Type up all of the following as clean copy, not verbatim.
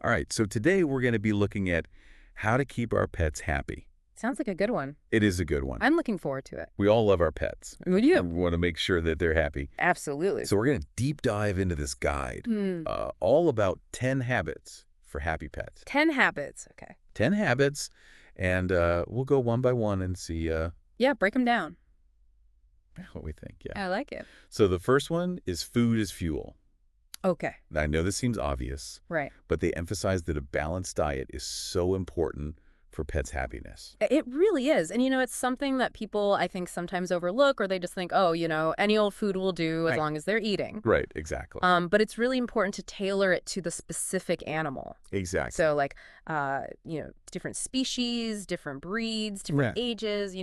All right, so today we're going to be looking at how to keep our pets happy. Sounds like a good one. It is a good one. I'm looking forward to it. We all love our pets. Would you? We want to make sure that they're happy. Absolutely. So we're going to deep dive into this guide, Hmm. all about 10 habits for happy pets. 10 habits. Okay. 10 habits, and we'll go one by one and see Yeah, break them down. what we think. Yeah. I like it. So the first one is food is fuel. Okay. Now, I know this seems obvious, Right. but they emphasize that a balanced diet is so important for pets' happiness. It really is. And, it's something that people, I think, sometimes overlook, or they just think, oh, any old food will do as Right. long as they're eating. Right, exactly. But it's really important to tailor it to the specific animal. Exactly. So, like, different species, different breeds, different ages,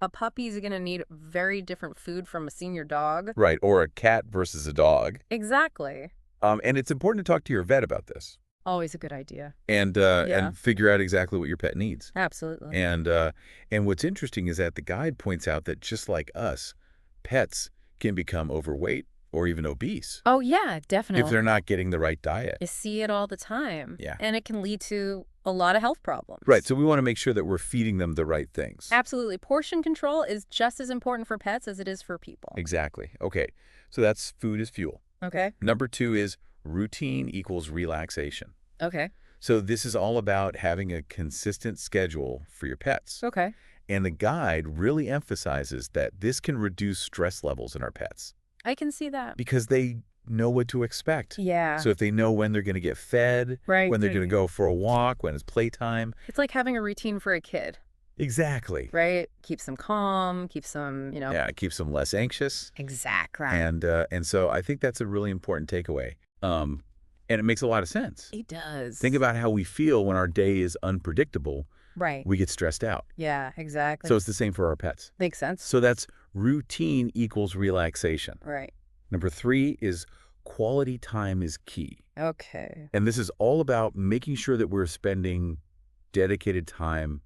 a puppy's going to need very different food from a senior dog. Right, or a cat versus a dog. Exactly. And it's important to talk to your vet about this Always a good idea. and Yeah. and figure out exactly what your pet needs. Absolutely. And what's interesting is that the guide points out that just like us, pets can become overweight or even obese Oh, yeah, definitely. if they're not getting the right diet. You see it all the time. Yeah. And it can lead to a lot of health problems. Right, so we want to make sure that we're feeding them the right things. Absolutely. Portion control is just as important for pets as it is for people. Exactly. Okay, so that's food is fuel. Okay. Number 2 is routine equals relaxation. Okay. So this is all about having a consistent schedule for your pets. Okay. And the guide really emphasizes that this can reduce stress levels in our pets I can see that. because they know what to expect. Yeah. So if they know when they're going to get fed, Right. when they're going to go for a walk, when it's playtime. It's like having a routine for a kid, Exactly. right? Keeps them calm, keeps them, Yeah, it keeps them less anxious. Exactly. And so I think that's a really important takeaway. And it makes a lot of sense. It does. Think about how we feel when our day is unpredictable. Right. We get stressed out. Yeah, exactly. So it's the same for our pets. Makes sense. So that's routine equals relaxation. Right. Number 3 is quality time is key. Okay. And this is all about making sure that we're spending dedicated time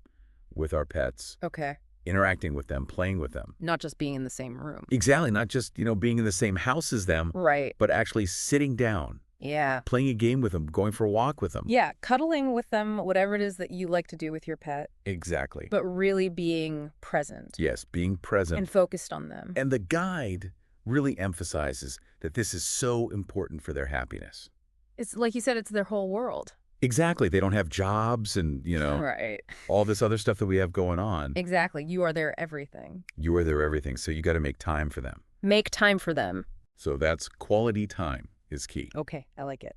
with our pets, Okay. interacting with them, playing with them. Not just being in the same room. Exactly. Not just, being in the same house as them, Right. but actually sitting down, Yeah. playing a game with them, going for a walk with them. Yeah, cuddling with them, whatever it is that you like to do with your pet, Exactly. but really being present Yes, being present. and focused on them. And the guide really emphasizes that this is so important for their happiness. It's like you said, it's their whole world. Exactly. They don't have jobs and, Right. all this other stuff that we have going on. Exactly. You are their everything. You are their everything, so you got to make time for them. Make time for them. So that's quality time is key. Okay, I like it.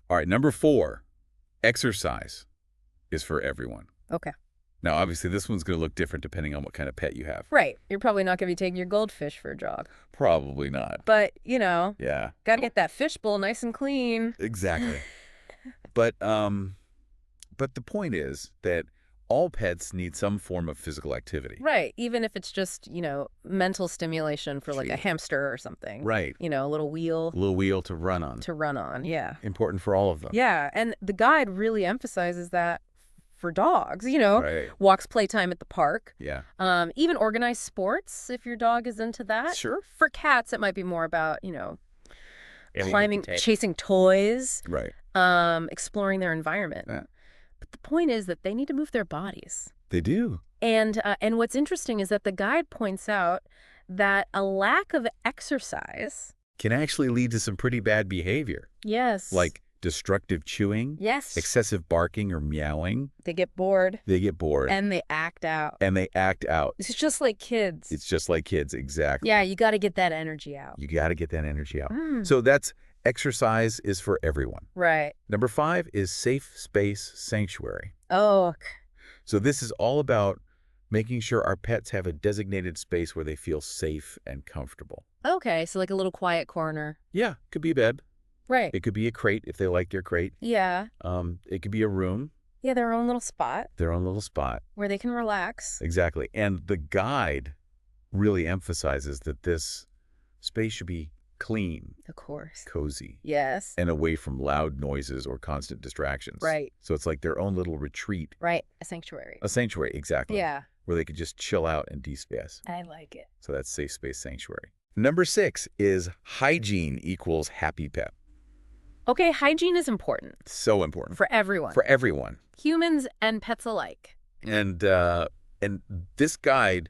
All right, number 4, exercise is for everyone. Okay. Now, obviously, this one's going to look different depending on what kind of pet you have. Right. You're probably not going to be taking your goldfish for a jog. Probably not. But, Yeah, got to get that fishbowl nice and clean. exactly. But the point is that all pets need some form of physical activity. Right. Even if it's just, mental stimulation for like a Sure. hamster or something. Right. A little wheel A little wheel to run on. to run on. Yeah. Important for all of them. Yeah. And the guide really emphasizes that for dogs, Right. walks, playtime at the park. Yeah. Even organized sports if your dog is into that. Sure. For cats, it might be more about, Anything climbing, to take. chasing toys, Right. exploring their environment. Yeah. But the point is that they need to move their bodies. They do. And what's interesting is that the guide points out that a lack of exercise. Can actually lead to some pretty bad behavior, Yes. like destructive chewing, Yes. excessive barking or meowing. They get bored. They get bored. And they act out. And they act out. It's just like kids. It's just like kids, exactly. Yeah, you got to get that energy out. You got to get that energy out. Mm. So that's exercise is for everyone. Right. Number 5 is safe space sanctuary. Oh, So this is all about making sure our pets have a designated space where they feel safe and comfortable. okay. So like a little quiet corner. Yeah, could be a bed. Right. It could be a crate if they like their crate. Yeah. It could be a room, Yeah, their own little spot their own little spot. where they can relax. Exactly. And the guide really emphasizes that this space should be clean, Of course. cozy, Yes. and away from loud noises or constant distractions. Right. So it's like their own little retreat, Right. A sanctuary. a sanctuary, exactly. Yeah. Where they could just chill out and de-stress. I like it. So that's safe space sanctuary. Number 6 is hygiene equals happy pet. Okay, hygiene is important So important. for everyone. For everyone. Humans and pets alike. And this guide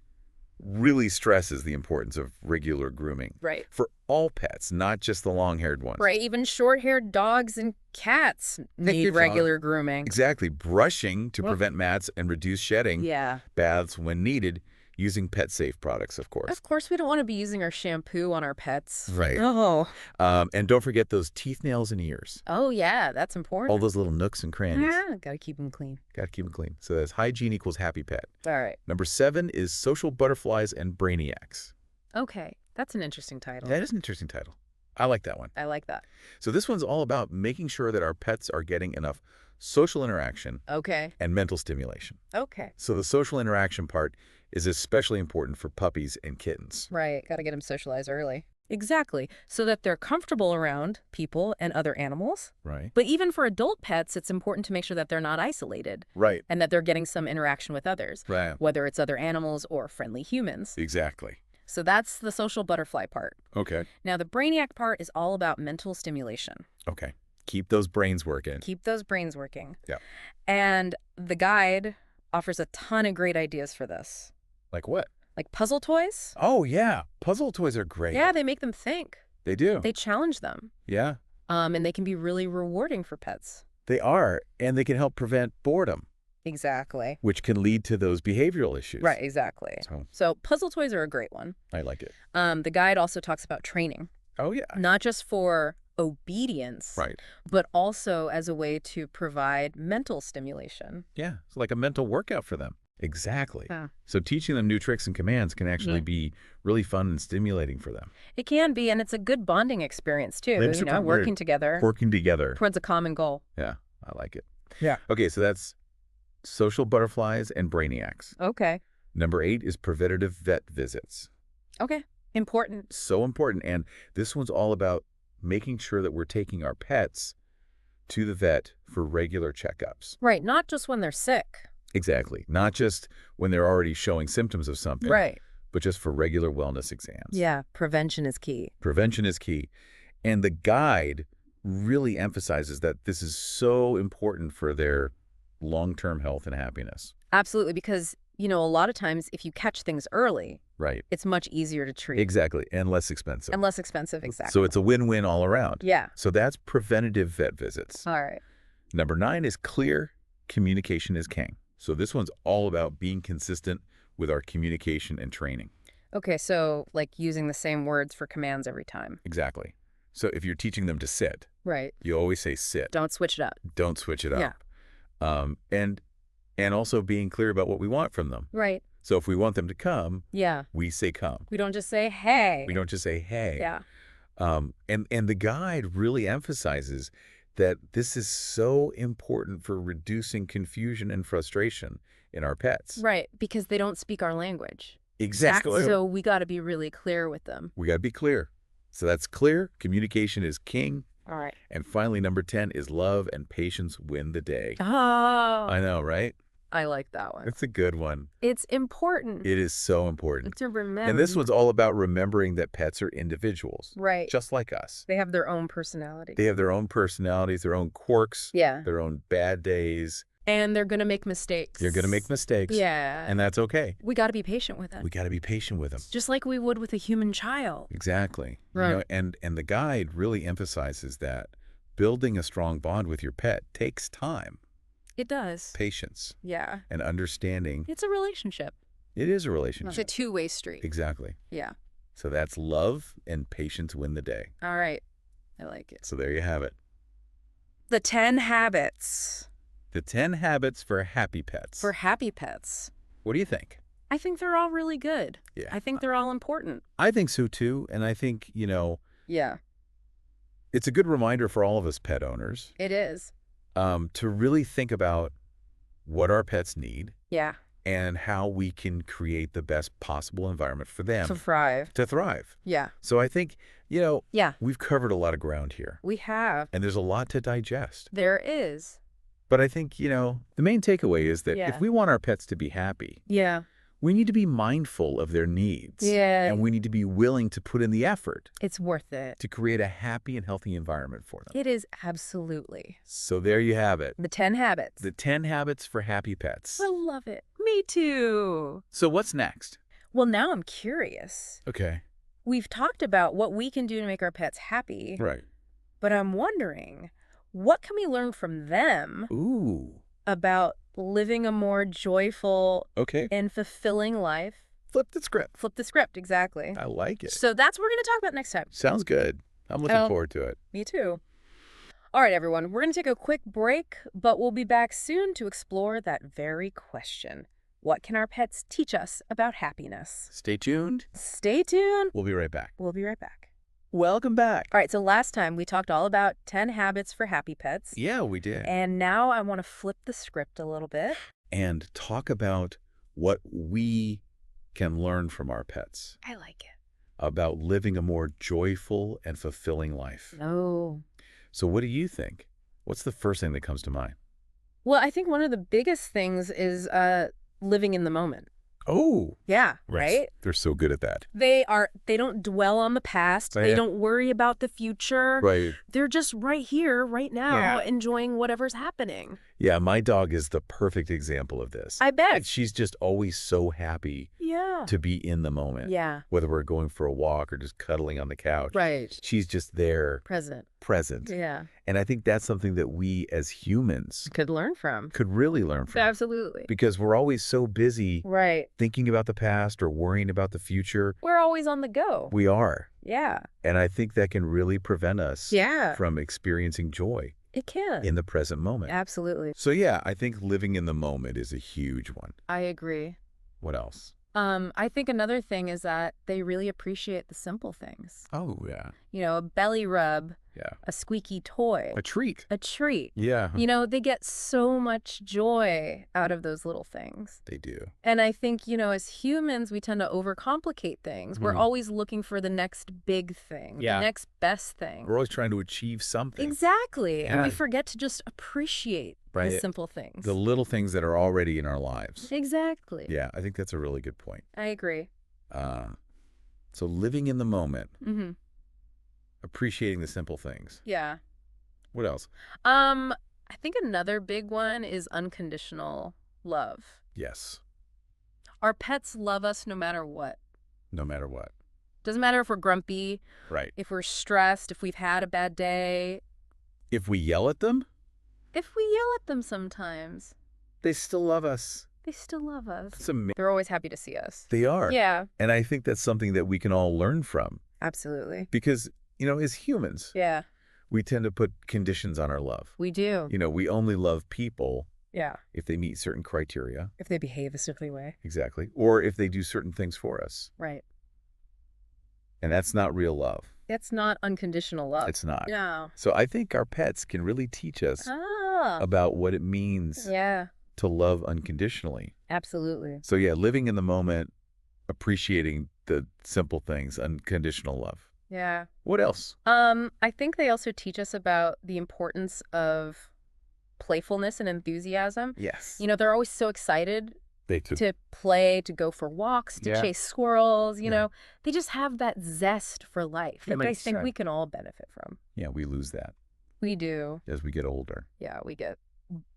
really stresses the importance of regular grooming. Right. For all pets, not just the long-haired ones. Right, even short-haired dogs and cats need regular grooming. Exactly. Brushing to prevent mats and reduce shedding. Yeah. Baths when needed, using pet-safe products, of course. Of course, we don't want to be using our shampoo on our pets. Right. Oh. And don't forget those teeth, nails, and ears. Oh, yeah, that's important. All those little nooks and crannies. Yeah, gotta keep them clean. Got to keep them clean. So that's hygiene equals happy pet. All right. Number 7 is social butterflies and brainiacs. Okay, that's an interesting title. That is an interesting title. I like that one. I like that. So this one's all about making sure that our pets are getting enough social interaction Okay. and mental stimulation. Okay. So the social interaction part is especially important for puppies and kittens. Right, gotta get them socialized early. Exactly, so that they're comfortable around people and other animals. Right. But even for adult pets, it's important to make sure that they're not isolated Right. and that they're getting some interaction with others, Right. whether it's other animals or friendly humans. Exactly. So that's the social butterfly part. Okay. Now, the brainiac part is all about mental stimulation. Okay. Keep those brains working. Keep those brains working. Yeah. And the guide offers a ton of great ideas for this. Like what? Like puzzle toys. Oh, yeah. Puzzle toys are great. Yeah, they make them think. They do. They challenge them. Yeah. And they can be really rewarding for pets. They are. And they can help prevent boredom, Exactly. which can lead to those behavioral issues. Right, exactly. So puzzle toys are a great one. I like it. The guide also talks about training, Oh, yeah. not just for obedience, Right. but also as a way to provide mental stimulation. Yeah. It's like a mental workout for them. Exactly. Yeah. So teaching them new tricks and commands can actually be really fun and stimulating for them. It can be, and it's a good bonding experience too, It's you know, super working weird. together Working together. towards a common goal. Yeah. I like it. Yeah. Okay. So that's social butterflies and brainiacs. Okay. Number 8 is preventative vet visits. Okay. Important. So important. And this one's all about making sure that we're taking our pets to the vet for regular checkups. Right, not just when they're sick. Exactly. Not just when they're already showing symptoms of something, Right. but just for regular wellness exams. Yeah, prevention is key. Prevention is key. And the guide really emphasizes that this is so important for their long-term health and happiness. Absolutely, because, you know, a lot of times if you catch things early, Right. it's much easier to treat. Exactly. And less expensive. And less expensive, exactly. So it's a win-win all around. Yeah. So that's preventative vet visits. All right. Number 9 is clear communication is king. So this one's all about being consistent with our communication and training. Okay, so like using the same words for commands every time. Exactly. So if you're teaching them to sit, Right. you always say sit. Don't switch it up. Don't switch it up. Yeah. And also being clear about what we want from them. Right. So if we want them to come, Yeah. we say come. We don't just say, hey. We don't just say hey. Yeah. And the guide really emphasizes that this is so important for reducing confusion and frustration in our pets. Right, because they don't speak our language. Exactly. So we got to be really clear with them. We got to be clear. So that's clear. Communication is king. All right. And finally, number 10 is love and patience win the day. Oh, I know, right? I like that one. It's a good one. It's important. It is so important. To remember. And this one's all about remembering that pets are individuals. Right. Just like us. They have their own personality. They have their own personalities, their own quirks, Yeah. their own bad days. And they're going to make mistakes. They're going to make mistakes. Yeah. And that's okay. We got to be patient with them. We got to be patient with them. Just like we would with a human child. Exactly. Right. You know, and the guide really emphasizes that building a strong bond with your pet takes time, It does. patience, Yeah. and understanding. It's a relationship. It is a It's relationship. a two-way street. Exactly. Yeah. So that's love and patience win the day. All right. I like it. So there you have it. The 10 habits The 10 habits for happy pets. for happy pets. What do you think? I think they're all really good. Yeah. I think they're all important. I think so too. And I think, you know, Yeah, it's a good reminder for all of us pet owners it is. to really think about what our pets need Yeah. and how we can create the best possible environment for them To thrive. to thrive. Yeah. So I think, you know, Yeah. we've covered a lot of ground here We have. and there's a lot to digest. There is. But I think, you know, the main takeaway is that Yeah. if we want our pets to be happy, Yeah. We need to be mindful of their needs. Yeah. And we need to be willing to put in the effort It's worth it. to create a happy and healthy environment for them. It is absolutely. So there you have it. The 10 habits. The 10 habits for happy pets. I love it. Me too. So what's next? Well, now I'm curious. Okay. We've talked about what we can do to make our pets happy, Right. but I'm wondering, what can we learn from them Ooh. about living a more joyful Okay. and fulfilling life? Flip the script. Flip the script, exactly. I like it. So that's what we're going to talk about next time. Sounds good. I'm looking forward to it. Me too. All right, everyone, we're going to take a quick break, but we'll be back soon to explore that very question. What can our pets teach us about happiness? Stay tuned. Stay tuned. We'll be right back. We'll be right back. Welcome back. All right, so last time we talked all about 10 habits for happy pets. Yeah, we did. And now I want to flip the script a little bit. And talk about what we can learn from our pets I like it. about living a more joyful and fulfilling life. Oh. So what do you think? What's the first thing that comes to mind? Well, I think one of the biggest things is living in the moment. Oh, Yeah, right? they're so good at that. They don't dwell on the past. They don't worry about the future. Right. They're just right here, right now, Yeah. enjoying whatever's happening. Yeah, my dog is the perfect example of this. I bet. And she's just always so happy Yeah. to be in the moment. Yeah. Whether we're going for a walk or just cuddling on the couch. Right. She's just there, Present. present. And I think that's something that we as humans Could learn from. could really learn from. Absolutely. Because we're always so busy Right. thinking about the past or worrying about the future. We're always on the go. We are. Yeah. And I think that can really prevent us Yeah. from experiencing joy It can. in the present moment. Absolutely. So yeah, I think living in the moment is a huge one. I agree. What else? I think another thing is that they really appreciate the simple things. Oh, yeah. You know, a belly rub, Yeah. a squeaky toy, A treat. a treat. Yeah, You know, they get so much joy out of those little things. they do. And I think, you know, as humans, we tend to overcomplicate things. We're Mhm. always looking for the next big thing, Yeah. the next best thing. We're always trying to achieve something. Exactly. And we Yeah. forget to just appreciate the Right. simple things. The little things that are already in our lives. Exactly. Yeah, I think that's a really good point. I agree. So living in the moment, Mm-hmm. appreciating the simple things. Yeah. What else? I think another big one is unconditional love. Yes, Our pets love us no matter what. no matter what. Doesn't matter if we're grumpy, Right. if we're stressed, if we've had a bad day, If we yell at them, if we yell at them sometimes, they still love us. they still love us. It's amazing. They're always happy to see us. They are. Yeah, And I think that's something that we can all learn from absolutely. because, as humans, Yeah, we tend to put conditions on our love. we do. We only love people Yeah, if they meet certain criteria. if they behave a certain way. Exactly. Or if they do certain things for us. Right. And that's not real love. That's not unconditional love. It's not. No. So I think our pets can really teach us Ah. about what it means Yeah, to love unconditionally. absolutely. So yeah, living in the moment, appreciating the simple things, unconditional love. Yeah. What else? I think they also teach us about the importance of playfulness and enthusiasm. Yes. You know, they're always so excited They too. to play, to go for walks, to Yeah. chase squirrels. You Yeah. know, they just have that zest for life that I makes think we sense. can all benefit from. Yeah, we lose that We do. as we get older. Yeah, we get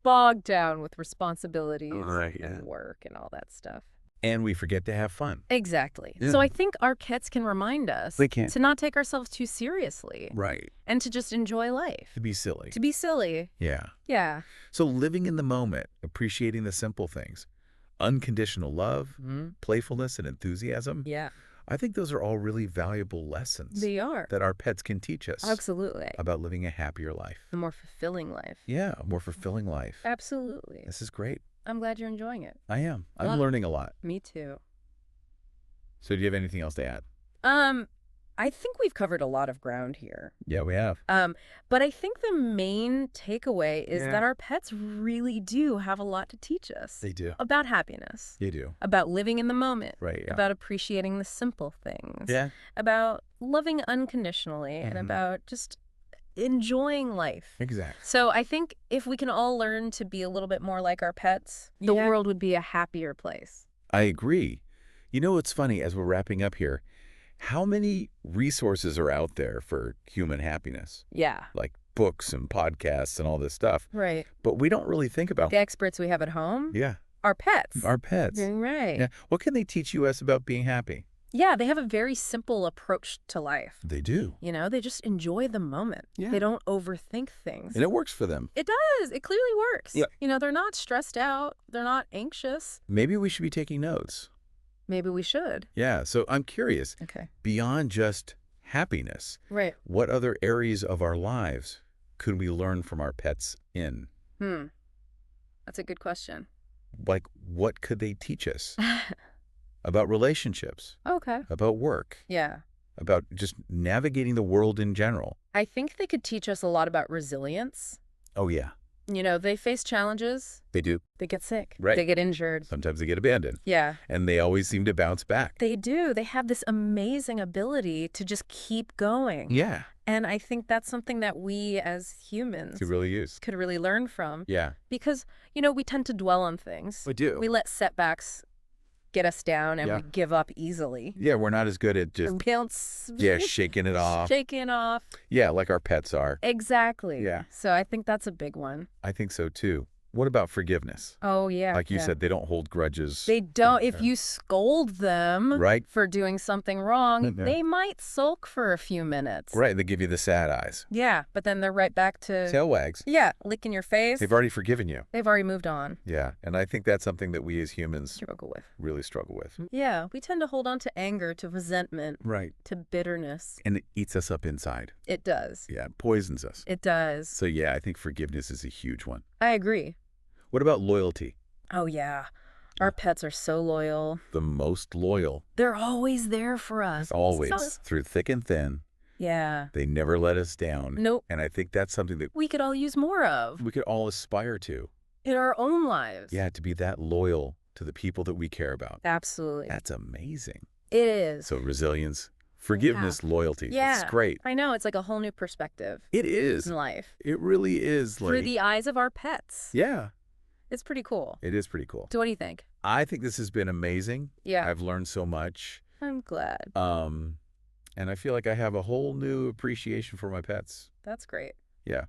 bogged down with responsibilities Right, yeah. and work and all that stuff. And we forget to have fun. Exactly. Yeah. So I think our pets can remind us They can. to not take ourselves too seriously Right. and to just enjoy life. To be silly. To be silly. Yeah. Yeah. So living in the moment, appreciating the simple things, unconditional love, playfulness, and enthusiasm. Yeah. I think those are all really valuable lessons They are. that our pets can teach us Absolutely. about living a happier life. A more fulfilling life. Yeah, a more fulfilling life. Absolutely. This is great. I'm glad you're enjoying it. I am. I'm Love it. learning a lot. Me too. So do you have anything else to add? I think we've covered a lot of ground here. Yeah, we have. But I think the main takeaway is Yeah. that our pets really do have a lot to teach us They do. about happiness, They do. about living in the moment, Right, yeah. about appreciating the simple things, Yeah. about loving unconditionally, and Mhm. about just enjoying life. Exactly. So I think if we can all learn to be a little bit more like our pets, the Yeah. world would be a happier place. I agree. You know what's funny as we're wrapping up here? How many resources are out there for human happiness? Yeah. Like books and podcasts and all this stuff. Right. But we don't really think about, The experts we have at home, yeah, our pets. our pets. Right. Yeah. What can they teach you us about being happy? Yeah, they have a very simple approach to life. They do. You know, they just enjoy the moment. Yeah. They don't overthink things. And it works for them. It does. It clearly works. Yeah. You know, they're not stressed out. They're not anxious. Maybe we should be taking notes. Maybe we should. Yeah. So I'm curious, Okay. beyond just happiness, Right. what other areas of our lives could we learn from our pets in? That's a good question. Like, what could they teach us about relationships, Okay. about work, Yeah. about just navigating the world in general? I think they could teach us a lot about resilience. Oh, yeah, You know, they face challenges. they do. They get sick. Right. They get injured. Sometimes they get abandoned, Yeah. and they always seem to bounce back. They do. They have this amazing ability to just keep going. Yeah, And I think that's something that we as humans could really use. could really learn from. Yeah, Because, you know, we tend to dwell on things. we do. We let setbacks get us down and Yeah. we give up easily. Yeah, we're not as good at just, We don't shaking it off. shaking off. Yeah, like our pets are. Exactly. Yeah. So I think that's a big one. I think so, too. What about forgiveness? Oh, yeah. Like you yeah. said, they don't hold grudges. They don't. If you scold them Right. for doing something wrong, Yeah. they might sulk for a few minutes. Right, they give you the sad eyes. Yeah, but then they're right back to, Tail wags. yeah, licking your face. They've already forgiven you. They've already moved on. Yeah, and I think that's something that we as humans Struggle with. really struggle with. Yeah, we tend to hold on to anger, to resentment, Right. to bitterness. And it eats us up inside. It does. Yeah, it poisons us. It does. So yeah, I think forgiveness is a huge one. I agree. What about loyalty? Oh, yeah. Our pets are so loyal. The most loyal. They're always there for us. Always. So- Through thick and thin. yeah. They never let us down. Nope. And I think that's something that We could all use more of we could all aspire to. in our own lives. Yeah, to be that loyal to the people that we care about. Absolutely. That's amazing. It is. So resilience, forgiveness, loyalty. Yeah. It's great. I know. It's like a whole new perspective It is. in life. It really is. Through Like, the eyes of our pets. yeah, It's pretty cool. it is pretty cool. So what do you think? I think this has been amazing. Yeah. I've learned so much. I'm glad. And I feel like I have a whole new appreciation for my pets. That's great. Yeah.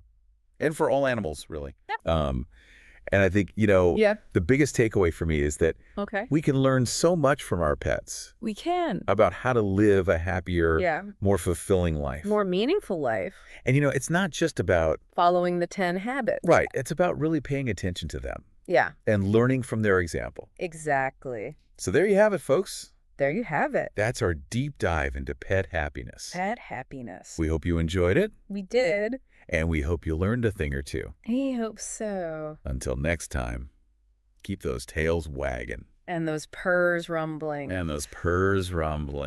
And for all animals, really. Yeah. And I think, Yeah. the biggest takeaway for me is that Okay. we can learn so much from our pets We can. about how to live a happier, Yeah. more fulfilling life. More meaningful life. And, it's not just about, Following the 10 habits. right, it's about really paying attention to them Yeah. and learning from their example. Exactly. So there you have it, folks. There you have it. That's our deep dive into pet happiness. Pet happiness. We hope you enjoyed it, We did. and we hope you learned a thing or two. I hope so. Until next time, keep those tails wagging And those purrs rumbling. and those purrs rumbling.